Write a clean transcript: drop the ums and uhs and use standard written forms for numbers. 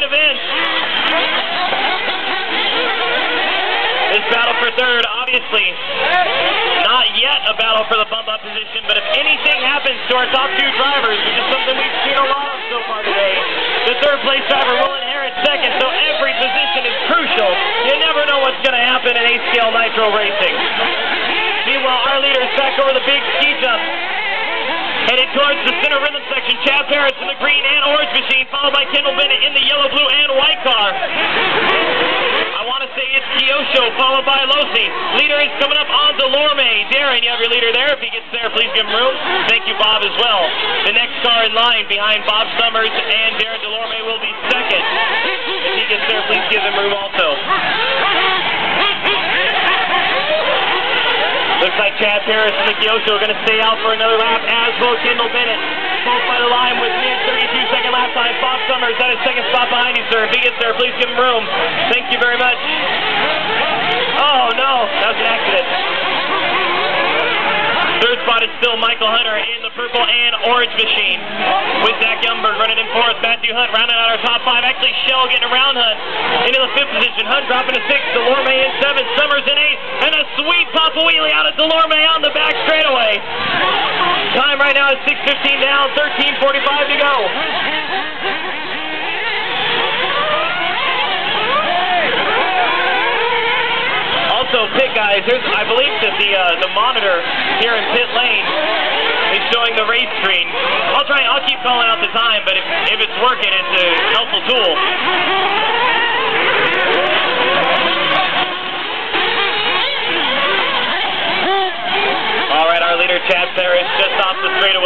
event. This battle for third, obviously, not yet a battle for the bump-up position, but if anything happens to our top two drivers, which is something we've seen a lot of so far today, the third-place driver will inherit second, so every position is crucial. You never know what's going to happen in A-Scale Nitro racing. Meanwhile, our leader is back over the big ski jump, headed towards the center rhythm section. Chad Harris in the green and orange machine, followed by Kendall Bennett in the yellow, blue, and white car. I want to say it's Kyosho, followed by Losi. Leader is coming up on Delorme. Darren, you have your leader there. If he gets there, please give him room. Thank you, Bob, as well. The next car in line behind Bob Summers and Darren Delorme will be second. If he gets there, please give him room also. Looks like Chad Harris and Kyosho are going to stay out for another lap, as will Kendall Bennett. Both by the line with mid 32-second lap time. Bob Summers at his second spot behind you, sir. If he gets there, please give him room. Thank you very much. Oh, no. That was an accident. Third spot is still Michael Hunter in the purple and orange machine, with Zach Youngberg running in fourth. Matthew Hunt rounding out our top five. Actually, Shell getting around Hunt into the fifth position. Hunt dropping to sixth. Delorme in seventh. Summers in eighth. And a sweet pop-a wheelie out of Delorme on the back straightaway. Time right now is 6:15 down, 13:45 to go. Also, pit guys, I believe that the monitor here in pit lane is showing the race screen. I'll keep calling out the time, but if it's working, it's a helpful tool. All right, our leader Chad Harris just off the straightaway.